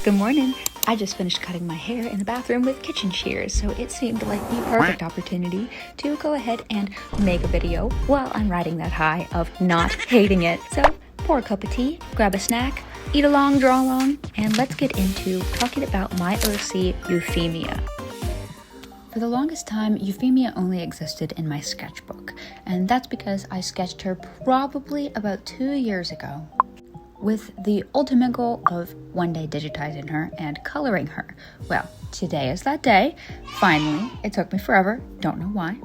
Good morning. I just finished cutting my hair in the bathroom with kitchen shears, so it seemed like the perfect opportunity to go ahead and make a video while I'm riding that high of not hating it. So pour a cup of tea, grab a snack, eat along, draw along, and let's get into talking about my OC, Euphemia. For the longest time, Euphemia only existed in my sketchbook, and that's because I sketched her probably about 2 years ago, with the ultimate goal of one day digitizing her and coloring her. Well, today is that day. Finally, it took me forever. Don't know why.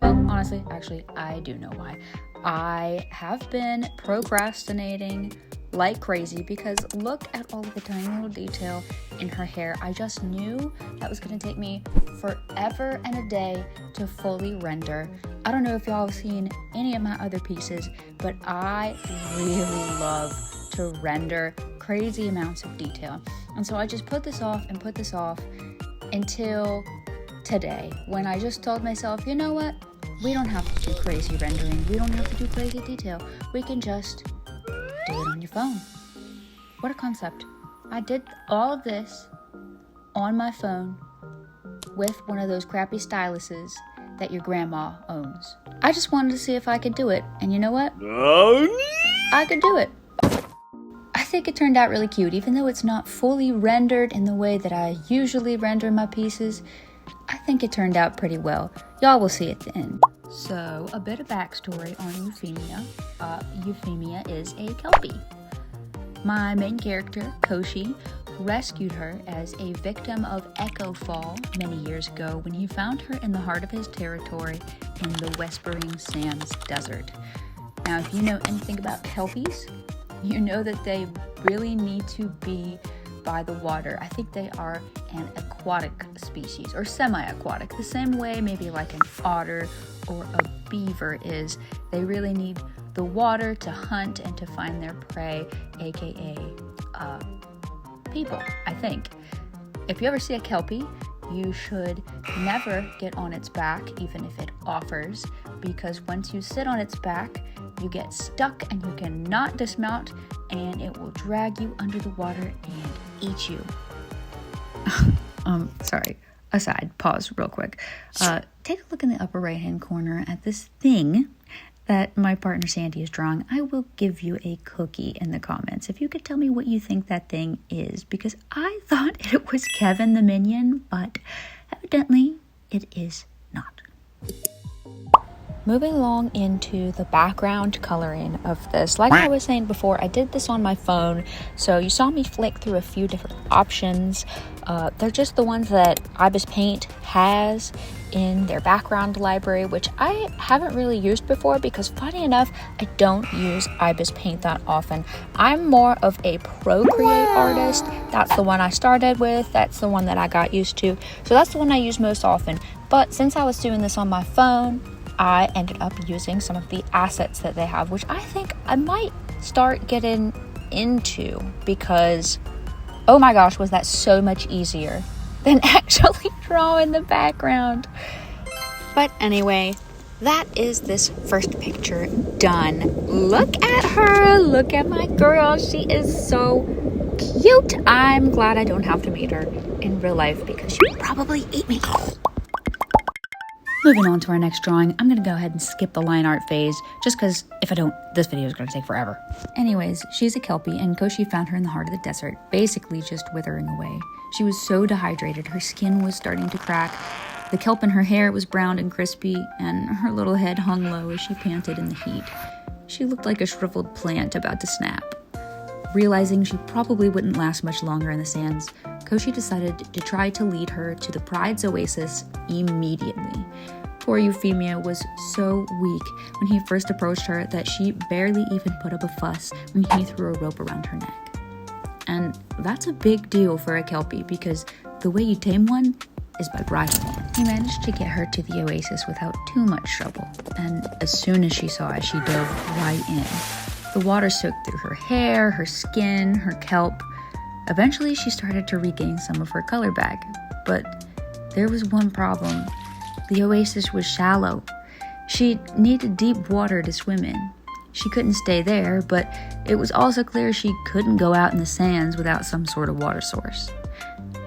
Well, honestly, actually, I do know why. I have been procrastinating like crazy because look at all of the tiny little detail in her hair. I just knew that was going to take me forever and a day to fully render. I don't know if y'all have seen any of my other pieces, but I really love to render crazy amounts of detail. And so I just put this off until today, when I just told myself, you know what? We don't have to do crazy rendering. We don't have to do crazy detail. We can just do it on your phone. What a concept. I did all of this on my phone with one of those crappy styluses that your grandma owns. I just wanted to see if I could do it, and you know what? I could do it. I think it turned out really cute, even though it's not fully rendered in the way that I usually render my pieces. I think it turned out pretty well. Y'all will see at the end. So, a bit of backstory on Euphemia. Euphemia is a Kelpie. My main character, Koshi, rescued her as a victim of echo fall many years ago when he found her in the heart of his territory in the Whispering Sands Desert. Now, if you know anything about Kelpies, you know that they really need to be by the water. I think they are an aquatic species, or semi-aquatic, the same way maybe like an otter or a beaver is. They really need the water to hunt and to find their prey, aka people, I think. If you ever see a Kelpie, you should never get on its back, even if it offers, because once you sit on its back, you get stuck and you cannot dismount, and it will drag you under the water and eat you. Sorry. Aside, pause real quick. Take a look in the upper right-hand corner at this thing that my partner Sandy is drawing. I will give you a cookie in the comments if you could tell me what you think that thing is, because I thought it was Kevin the Minion, but evidently it is not. Moving along into the background coloring of this, like I was saying before, I did this on my phone, so you saw me flick through a few different options. They're just the ones that Ibis Paint has in their background library, which I haven't really used before because, funny enough, I don't use Ibis Paint that often. I'm more of a Procreate artist. That's the one I started with. That's the one that I got used to. So that's the one I use most often. But since I was doing this on my phone, I ended up using some of the assets that they have, which I think I might start getting into because, oh my gosh, was that so much easier than actually drawing the background. But anyway, that is this first picture done. Look at her. Look at my girl. She is so cute. I'm glad I don't have to meet her in real life because she would probably eat me. Moving on to our next drawing, I'm going to go ahead and skip the line art phase, just because if I don't, this video is going to take forever. Anyways, she's a Kelpie, and Koshi found her in the heart of the desert, basically just withering away. She was so dehydrated, her skin was starting to crack, the kelp in her hair was brown and crispy, and her little head hung low as she panted in the heat. She looked like a shriveled plant about to snap. Realizing she probably wouldn't last much longer in the sands, Koshi decided to try to lead her to the Pride's Oasis immediately. Poor Euphemia was so weak when he first approached her that she barely even put up a fuss when he threw a rope around her neck. And that's a big deal for a Kelpie because the way you tame one is by riding one. He managed to get her to the oasis without too much trouble, and as soon as she saw it, she dove right in. The water soaked through her hair, her skin, her kelp. Eventually, she started to regain some of her color back, but there was one problem. The oasis was shallow. She needed deep water to swim in. she couldn't stay there, but it was also clear she couldn't go out in the sands without some sort of water source.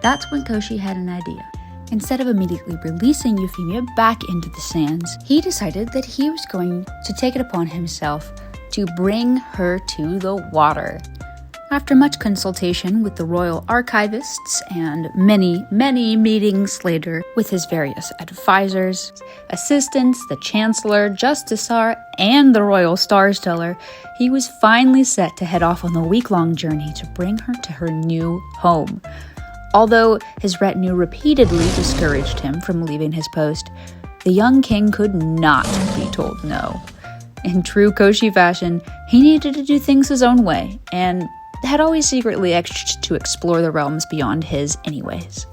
That's when Koshi had an idea. Instead of immediately releasing Euphemia back into the sands, he decided that he was going to take it upon himself to bring her to the water. After much consultation with the royal archivists and many meetings later with his various advisors, assistants, the chancellor, justiciar, and the royal star-steller, he was finally set to head off on the week-long journey to bring her to her new home. Although his retinue repeatedly discouraged him from leaving his post, the young king could not be told no. In true Koshi fashion, he needed to do things his own way, and had always secretly itched to explore the realms beyond his anyways.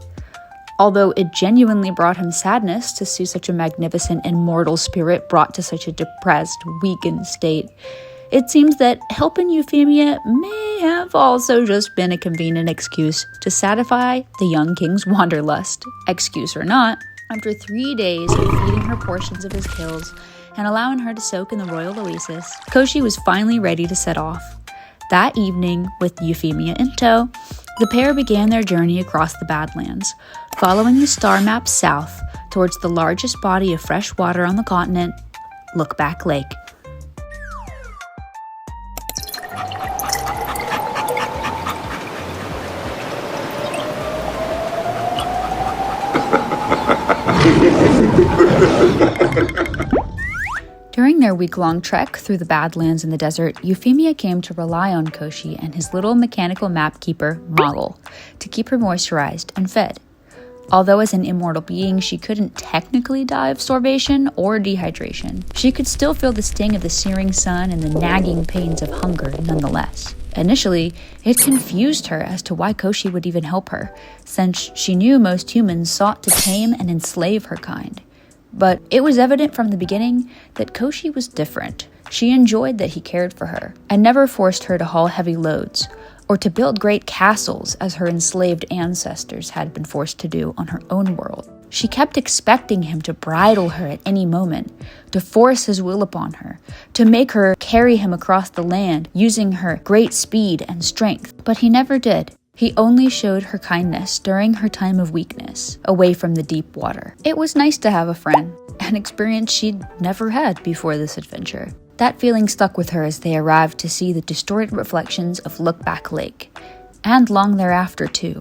Although it genuinely brought him sadness to see such a magnificent and mortal spirit brought to such a depressed, weakened state, it seems that helping Euphemia may have also just been a convenient excuse to satisfy the young king's wanderlust. Excuse or not, after 3 days of feeding her portions of his kills and allowing her to soak in the royal oasis, Koshi was finally ready to set off. That evening, with Euphemia in tow, the pair began their journey across the Badlands, following the star map south towards the largest body of fresh water on the continent, Lookback Lake. During their week-long trek through the Badlands and the desert, Euphemia came to rely on Koshi and his little mechanical map keeper, Moggle, to keep her moisturized and fed. Although as an immortal being, she couldn't technically die of starvation or dehydration, she could still feel the sting of the searing sun and the nagging pains of hunger nonetheless. Initially, it confused her as to why Koshi would even help her, since she knew most humans sought to tame and enslave her kind. But it was evident from the beginning that Koshi was different. She enjoyed that he cared for her, and never forced her to haul heavy loads, or to build great castles as her enslaved ancestors had been forced to do on her own world. She kept expecting him to bridle her at any moment, to force his will upon her, to make her carry him across the land using her great speed and strength. But he never did. He only showed her kindness during her time of weakness, away from the deep water. It was nice to have a friend, an experience she'd never had before this adventure. That feeling stuck with her as they arrived to see the distorted reflections of Lookback Lake, and long thereafter too.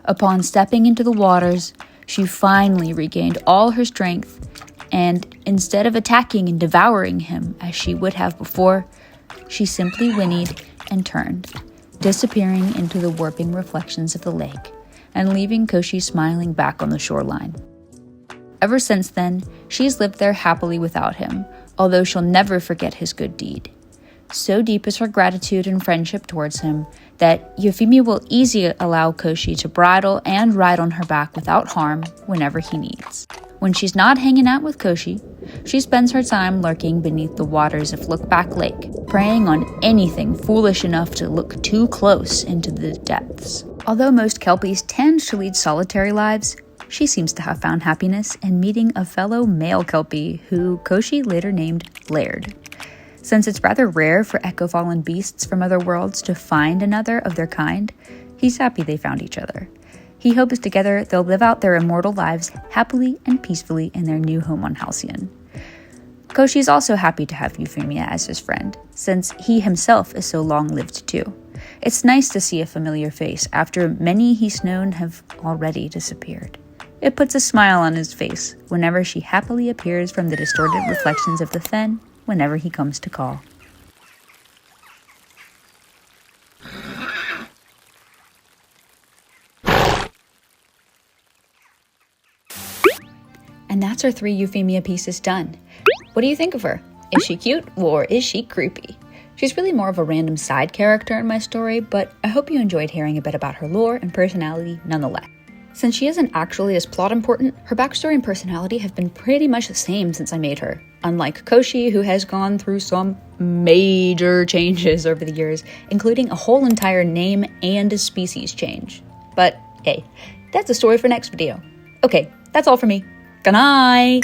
Upon stepping into the waters, she finally regained all her strength, and instead of attacking and devouring him as she would have before, she simply whinnied and turned, disappearing into the warping reflections of the lake, and leaving Koshi smiling back on the shoreline. Ever since then, she's lived there happily without him, although she'll never forget his good deed. So deep is her gratitude and friendship towards him that Euphemia will easily allow Koshi to bridle and ride on her back without harm whenever he needs. When she's not hanging out with Koshi, she spends her time lurking beneath the waters of Lookback Lake, preying on anything foolish enough to look too close into the depths. Although most Kelpies tend to lead solitary lives, she seems to have found happiness in meeting a fellow male Kelpie who Koshi later named Laird. Since it's rather rare for echo-fallen beasts from other worlds to find another of their kind, he's happy they found each other. He hopes together they'll live out their immortal lives happily and peacefully in their new home on Halcyon. Koshi is also happy to have Euphemia as his friend, since he himself is so long-lived too. It's nice to see a familiar face after many he's known have already disappeared. It puts a smile on his face whenever she happily appears from the distorted reflections of the fen whenever he comes to call. And that's our 3 Euphemia pieces done. What do you think of her? Is she cute or is she creepy? She's really more of a random side character in my story, but I hope you enjoyed hearing a bit about her lore and personality nonetheless. Since she isn't actually as plot important, her backstory and personality have been pretty much the same since I made her. Unlike Koshi, who has gone through some major changes over the years, including a whole entire name and a species change. But hey, that's a story for next video. Okay, that's all for me. Good night!